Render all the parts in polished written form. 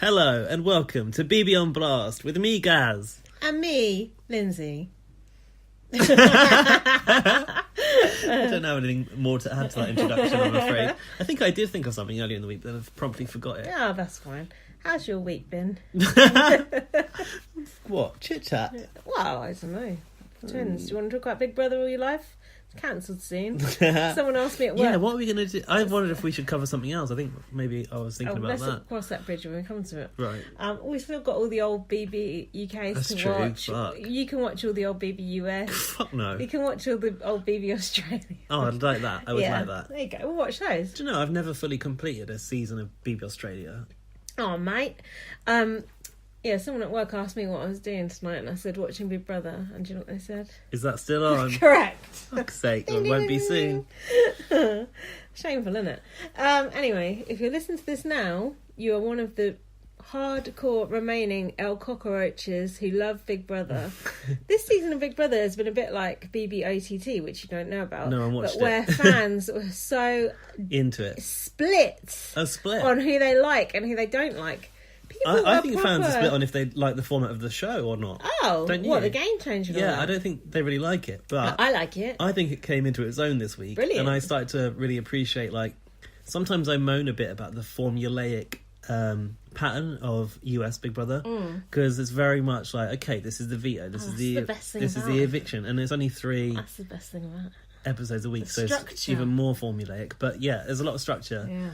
Hello and welcome to BB on Blast with me, Gaz. And me, Lindsay. I don't have anything more to add to that introduction, I'm afraid. I think I did think of something earlier in the week, but I've promptly forgot it. Oh, that's fine. How's your week been? What? Chit-chat? Well, I don't know. Twins, do you want to talk about Big Brother all your life? It's cancelled soon. Someone asked me at work. Yeah, what are we going to do? I wondered if we should cover something else. I think maybe I was thinking about let's that. cross that bridge when we come to it. Right. We've still got all the old BBUKs That's to true, watch. fuck. You can watch all the old BBUS. Fuck no. You can watch all the old BB Australia. Oh, I'd like that. I would yeah, like that. There you go. We'll watch those. Do you know, I've never fully completed a season of BB Australia. Oh, mate. Yeah, someone at work asked me what I was doing tonight, and I said watching Big Brother. And do you know what they said? Is that still on? Correct. Fuck's sake, it won't be soon. Shameful, isn't it? Anyway, if you're listening to this now, you are one of the hardcore remaining El Cockroaches who love Big Brother. This season of Big Brother has been a bit like BBOTT, which you don't know about. No, I watched but where fans were so into it. split on who they like and who they don't like. I think fans are split on if they like the format of the show or not. Oh, don't you? What, the game changer? Yeah, I don't think they really like it, but I like it. I think it came into its own this week. Brilliant. And I started to really appreciate, like, sometimes I moan a bit about the formulaic pattern of US Big Brother, because it's very much like, okay, this is the veto, this is the eviction, and there's only 3 that's the best thing about it. episodes a week, so structure. it's even more formulaic. But yeah, there's a lot of structure. Yeah.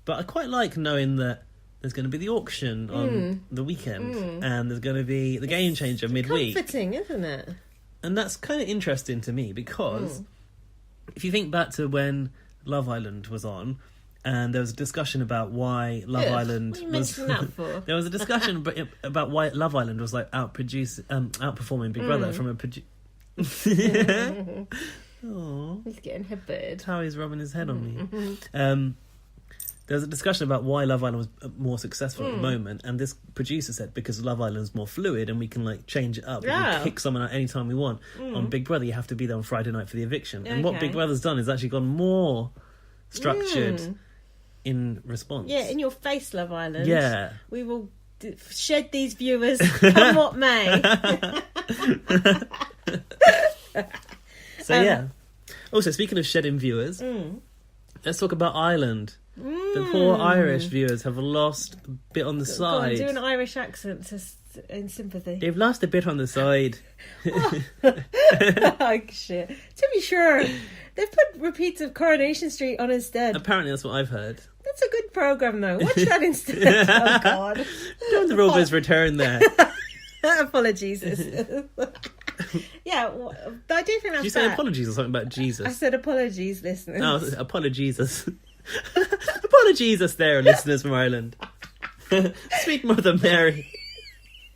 But I quite like knowing that there's going to be the auction on the weekend, and there's going to be the game changer midweek. Comforting, isn't it? And that's kind of interesting to me, because if you think back to when Love Island was on, and there was a discussion about why Love Island what are you was... mentioning that for? There was a discussion about why Love Island was like outperforming Big Brother from a... Oh, He's getting headbutted. Howie's rubbing his head on me. There was a discussion about why Love Island was more successful at the moment, and this producer said because Love Island's more fluid and we can like change it up. We can kick someone out anytime we want. On Big Brother, you have to be there on Friday night for the eviction. And what Big Brother's done is actually gone more structured in response. Yeah, in your face, Love Island. Yeah. We will shed these viewers, come what may. So yeah. Also, speaking of shedding viewers, let's talk about Ireland. The poor Irish viewers have lost a bit on the side. Go on, do an Irish accent in sympathy. They've lost a bit on the side. Oh, shit. To be sure, they've put repeats of Coronation Street on instead. Apparently, that's what I've heard. That's a good programme, though. Watch that instead. Oh, God. Don't the Rovers return there? Apologies. Yeah, I do think that's Did you say apologies or something about Jesus? I said apologies, listeners. Oh, apologies. Apologies there, listeners from Ireland. Sweet Mother Mary.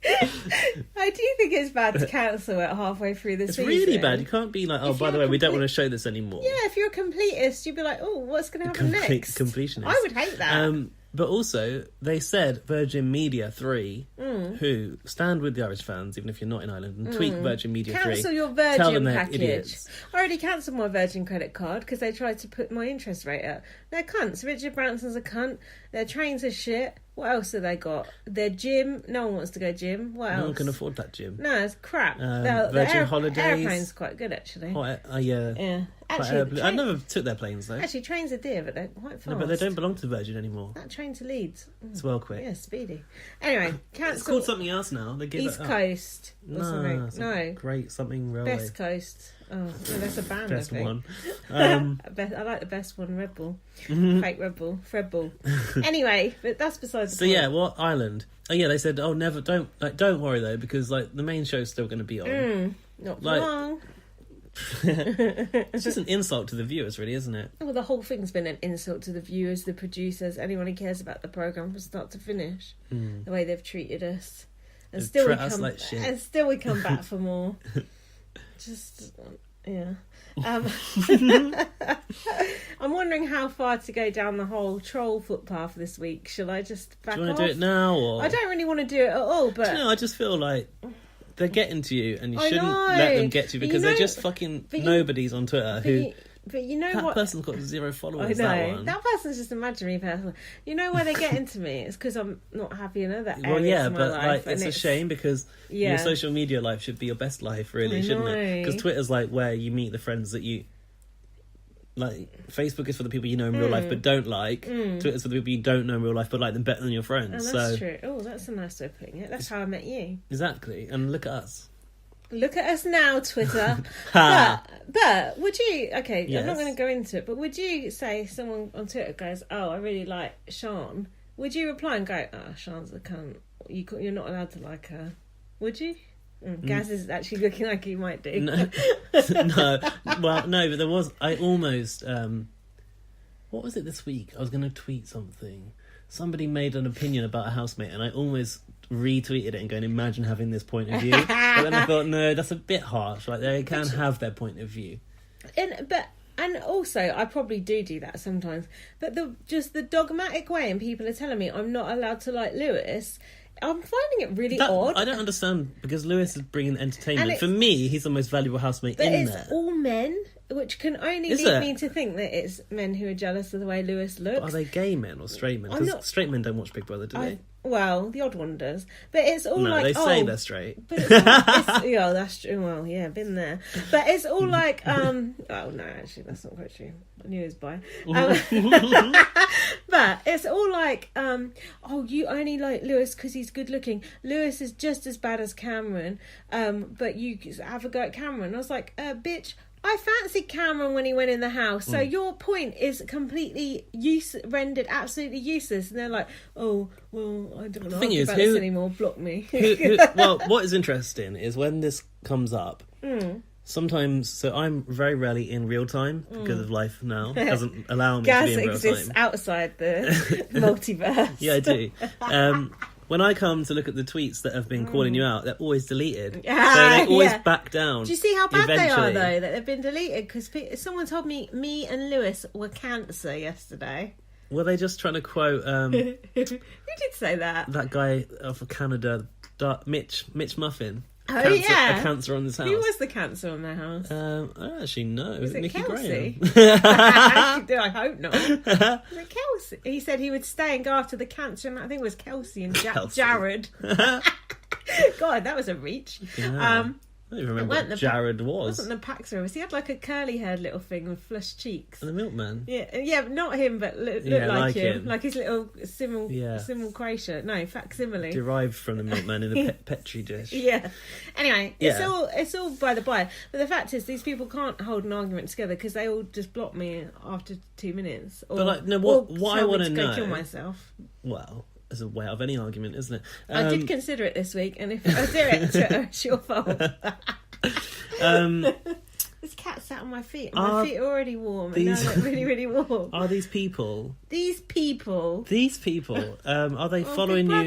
I do think it's bad to cancel it halfway through the season. It's really bad. You can't be like, by the way, we don't want to show this anymore. Yeah, if you're a completist, you'd be like, oh, what's going to happen next? Completionist. I would hate that. But also, they said Virgin Media 3, who stand with the Irish fans, even if you're not in Ireland, and tweet Virgin Media 3. Cancel your Tell them Virgin they're package. idiots. I already cancelled my Virgin credit card because they tried to put my interest rate up. They're cunts. Richard Branson's a cunt. Their trains are shit. What else have they got? Their gym. No one wants to go gym. What else? No one can afford that gym. No, it's crap. Virgin Holidays. Airplane's quite good, actually. Yeah. Actually, I never took their planes, though. Actually, trains are dear, but they're quite fast. No, but they don't belong to Virgin anymore. That train to Leeds. It's well quick. Yeah, speedy. Anyway, cancel. It's called something else now. They give East it up. Coast or something. No. Great something railway. Best Coast. Oh, no, that's a band, Best I think. one. I like the best one, Red Bull. Fake Red Bull. Fred Bull. Anyway, but that's besides the point. So yeah, what Ireland? Oh yeah, they said, don't worry though, because like the main show's still going to be on. Not for Like- long. It's just an insult to the viewers, really, isn't it? Well, the whole thing's been an insult to the viewers, the producers, anyone who cares about the programme from start to finish. The way they've treated us. And They've still we treated us come like shit. and still we come back for more. Just yeah. I'm wondering how far to go down the whole troll footpath this week. Shall I just back off? Do you want to do it now? Or... I don't really want to do it at all, but... I just feel like they're getting to you and you I shouldn't know. let them get to you, because But they're just fucking nobodies on Twitter who But you know that what? person's got 0 followers. I know. That one. That person's just an imaginary person. You know why they get into me? It's because I'm not happy in other areas Well, yeah, of my but life. like, it's a shame because Yeah. your social media life should be your best life, really, shouldn't it? Because Twitter's like where you meet the friends that you like. Facebook is for the people you know in real life but don't like. Twitter's for the people you don't know in real life but like them better than your friends. Oh, that's true. Oh, that's a nice way of putting it. That's how I met you. Exactly, and look at us. Look at us now, Twitter. but would you... Okay, Yes. I'm not going to go into it, but would you say someone on Twitter goes, oh, I really like Sean. Would you reply and go, oh, Sean's a cunt. You're not allowed to like her. Would you? Gaz is actually looking like he might do. No. No. Well, no, but there was... I almost... what was it this week? I was going to tweet something. Somebody made an opinion about a housemate and I almost retweeted it and going, imagine having this point of view. But then I thought, no, that's a bit harsh. Like, they can have their point of view. And also, I probably do that sometimes. But the dogmatic way, and people are telling me I'm not allowed to like Lewis, I'm finding it really odd. I don't understand, because Lewis is bringing entertainment. For me, he's the most valuable housemate in there. But it's all men, which can only lead me to think that it's men who are jealous of the way Lewis looks. But are they gay men or straight men? Because straight men don't watch Big Brother, do they? Well, the odd one does. But it's all no, like... they say they're straight. But yeah, that's true. Well, yeah, been there. But it's all like... oh, no, actually, that's not quite true. I knew he was bi. But it's all like... oh, you only like Lewis because he's good looking. Lewis is just as bad as Cameron. But you have a go at Cameron. I was like, bitch... I fancied Cameron when he went in the house, so your point is completely rendered absolutely useless. And they're like, "Oh, well, I don't want to argue about this anymore. Block me." Well, what is interesting is when this comes up. Sometimes, so I'm very rarely in real time because of life now doesn't allow me to be in real time. Gas exists outside the multiverse. Yeah, I do. When I come to look at the tweets that have been calling you out, they're always deleted. So they always back down. Do you see how bad they are, though, that they've been deleted? Because someone told me and Lewis were cancer yesterday. Were they just trying to quote... Who did say that? That guy for Canada, Mitch Muffin. Oh, cancer, yeah. A cancer on his house. Who was the cancer on their house? I don't actually know. Was it Nikki Kelsey? Graham. I hope not. Was it Kelsey? He said he would stay and go after the cancer, and I think it was Kelsey and Jared. God, that was a reach. Yeah. I don't even remember what Jared was. It wasn't the Paxos. He had like a curly-haired little thing with flushed cheeks. And the milkman. Yeah, not him, but looked like him. Like his little simulcration. No, facsimile. Derived from the milkman in a petri dish. Yeah. Anyway, it's all by the by. But the fact is, these people can't hold an argument together because they all just block me after 2 minutes. Or, but like, no, what I want to know... go kill myself. Well... as a way of any argument, isn't it? I did consider it this week, and if I do it, it's your fault. This cat sat on my feet, and my feet are already warm, and now they're really, really warm. Are these people... are they following you?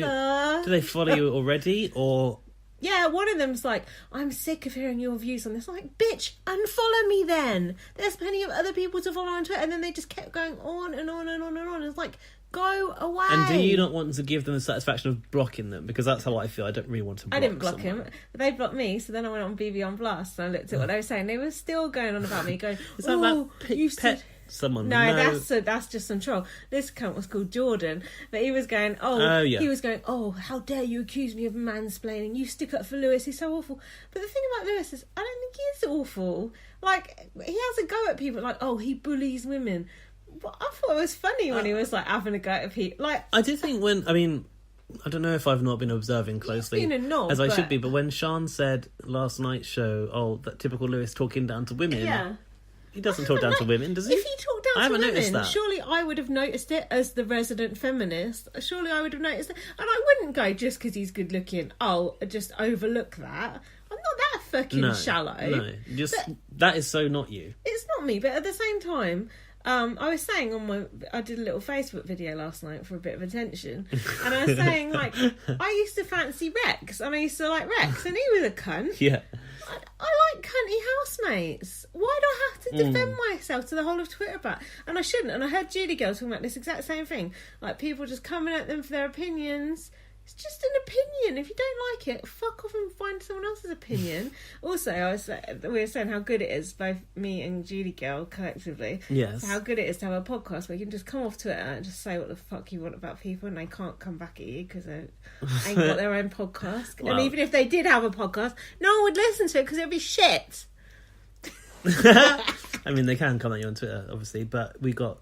Do they follow you already, or... Yeah, one of them's like, I'm sick of hearing your views on this. I'm like, bitch, unfollow me then. There's plenty of other people to follow on Twitter, and then they just kept going on and on and on and on. It's like... go away. And do you not want to give them the satisfaction of blocking them? Because that's how I feel. I don't really want to block I didn't block someone. him. But they blocked me, so then I went on BB on Blast and I looked at what they were saying. They were still going on about me, going, is that about pet someone? No, that's just some troll. This cunt was called Jordan, but he was going, he was going, how dare you accuse me of mansplaining? You stick up for Lewis, he's so awful. But the thing about Lewis is, I don't think he is awful. Like, he has a go at people, like, he bullies women. But I thought it was funny when he was like having a go at people. Like, I did think I don't know if I've not been observing closely as I should be, but when Sean said last night's show, that typical Lewis talking down to women, he doesn't talk down to women, does he? If he talked down to women, surely I would have noticed it as the resident feminist. Surely I would have noticed it, and I wouldn't go just because he's good looking. I'll just overlook that. I'm not that fucking shallow. No, that is so not you. It's not me, but at the same time. I was saying I did a little Facebook video last night for a bit of attention, and I was saying, like, I used to fancy Rex, and I used to like Rex, and he was a cunt. Yeah. I like cunty housemates. Why do I have to defend myself to the whole of Twitter about? And I shouldn't. And I heard Judy Girl talking about this exact same thing. Like, people just coming at them for their opinions. It's just an opinion. If you don't like it, fuck off and find someone else's opinion. Also, we were saying how good it is, both me and Judy Girl collectively. Yes. How good it is to have a podcast where you can just come off Twitter and just say what the fuck you want about people, and they can't come back at you because they ain't got their own podcast. Well, and even if they did have a podcast, no one would listen to it because it'd be shit. I mean, they can come at you on Twitter, obviously, but we got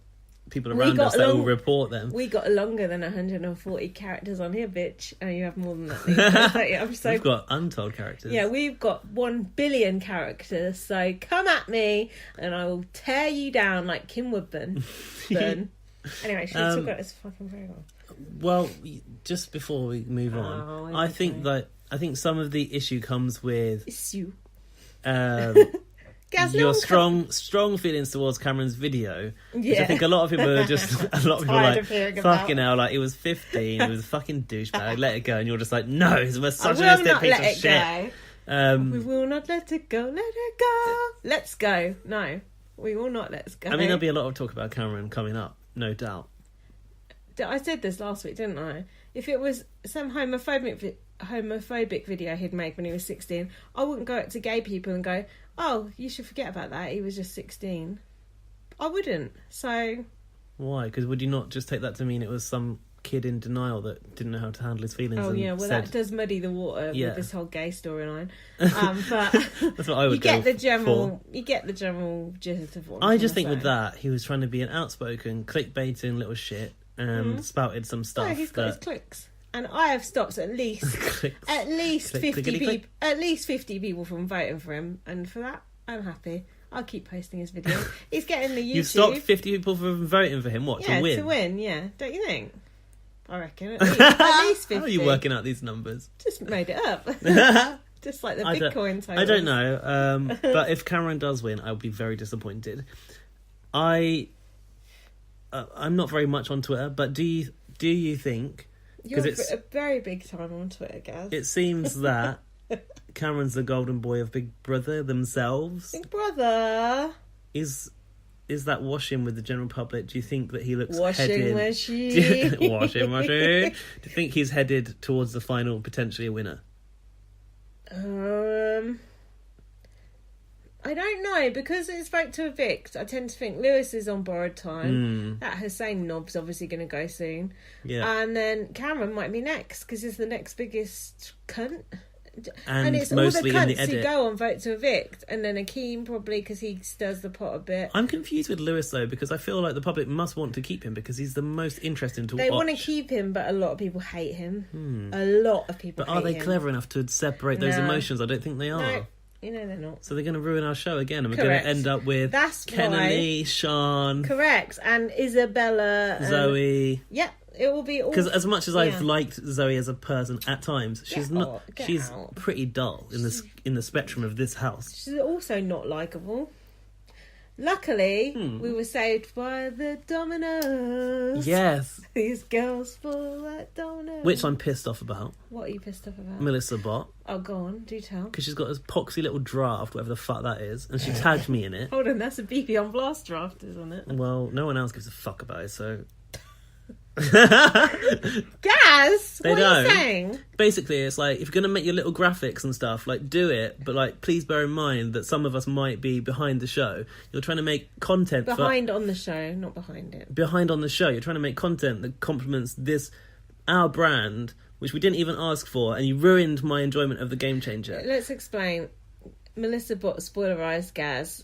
people around us that will report them. We got longer than 140 characters on here, bitch. And you have more than that. We've got untold characters. Yeah, we've got 1 billion characters. So come at me and I will tear you down like Kim Woodburn. Anyway, should we talk about this fucking program? Well, just before we move on, I think some of the issue comes with your strong feelings towards Cameron's video, which I think a lot of people are like, fucking hell, like, it was 15, it was a fucking douchebag, let it go, and you're just like, no, he's a misogynistic piece of shit. We will not let it go, let it go. Let's go. No, we will not let it go. I mean, there'll be a lot of talk about Cameron coming up, no doubt. I said this last week, didn't I? If it was some homophobic video he'd made when he was 16, I wouldn't go up to gay people and go, oh, you should forget about that, he was just 16. I wouldn't. So why? Because would you not just take that to mean it was some kid in denial that didn't know how to handle his feelings? Oh yeah, well that does muddy the water with this whole gay storyline. But that's what I would go for. You get the general gist of what I just think with that he was trying to be an outspoken, clickbaiting little shit and spouted some stuff. No, he's got his clicks. And I have stopped at least 50 people from voting for him, and for that I'm happy. I'll keep posting his videos. He's getting the YouTube. You've stopped 50 people from voting for him? What, to win? Yeah, to win, yeah. Don't you think? I reckon at least 50. How are you working out these numbers? Just made it up. Just like the Bitcoin total. I don't know. But if Cameron does win, I'll be very disappointed. I'm not very much on Twitter, but do you think... You're a very big time on Twitter, Gaz. It seems that Cameron's the golden boy of Big Brother themselves. Big Brother is that washing with the general public? Do you think that he looks washing machine? Washing machine. Do you think he's headed towards the final, potentially a winner? I don't know, because it's vote to evict. I tend to think Lewis is on borrowed time. That Hussain knob's obviously going to go soon. Yeah. And then Cameron might be next, because he's the next biggest cunt. And it's mostly all the in the cunts edit. who go on vote to evict, and then Akeem probably, because he stirs the pot a bit. I'm confused with Lewis though, because I feel like the public must want to keep him because he's the most interesting to watch. They want to keep him, but a lot of people hate him. A lot of people hate him. But are they clever enough to separate those emotions? I don't think they are. No. You know they're not. So they're going to ruin our show again, and we're going to end up with Kenaley, Sean... Correct, and Isabella... Zoe... Yep, it will be all... Because as much as I've liked Zoe as a person at times, she's pretty dull in the spectrum of this house. She's also not likeable. Luckily, we were saved by the dominoes. Yes. These girls full like dominoes. Which I'm pissed off about. What are you pissed off about? Melissa Bott. Oh, go on, do tell. Because she's got this poxy little draft, whatever the fuck that is, and she tagged me in it. Hold on, that's a BB on Blast draft, isn't it? Well, no one else gives a fuck about it, so... Gaz, what are you saying? Basically, it's like, if you're going to make your little graphics and stuff, like, do it, but, like, please bear in mind that some of us might be behind the show. You're trying to make content behind on the show, not behind it. Behind on the show. You're trying to make content that complements our brand, which we didn't even ask for, and you ruined my enjoyment of the Game Changer. Let's explain. Melissa Bott spoilerised Gaz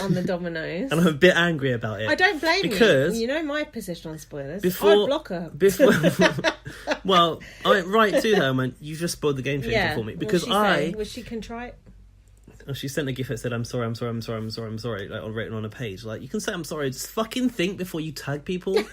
on the dominoes. And I'm a bit angry about it. I don't blame you. Because you know my position on spoilers. I'd block her. Well, I went right to her and went, you just spoiled the Game Changer for me. Because was she contrite? She sent a gift that said, I'm sorry, like written on a page. Like, you can say I'm sorry, just fucking think before you tag people.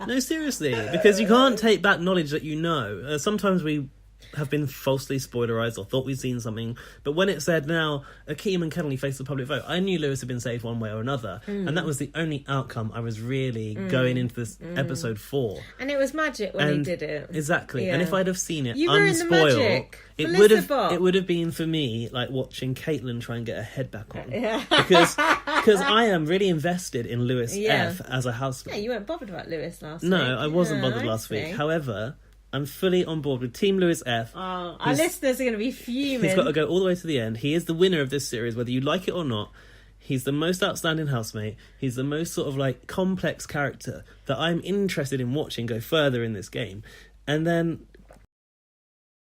No, seriously. Because you can't take back knowledge that you know. Sometimes we have been falsely spoilerised or thought we'd seen something, but when it said now Akeem and Kenaley face the public vote, I knew Lewis had been saved one way or another, and that was the only outcome I was really going into this episode for. And it was magic when he did it. Exactly. And if I'd have seen it unspoiled, it would have been for me like watching Caitlin try and get her head back on. Because I am really invested in Lewis F as a housemate. Yeah, you weren't bothered about Lewis last week. No, I wasn't bothered last week. However, I'm fully on board with Team Lewis F. Oh, our listeners are going to be fuming. He's got to go all the way to the end. He is the winner of this series, whether you like it or not. He's the most outstanding housemate. He's the most sort of like complex character that I'm interested in watching go further in this game. And then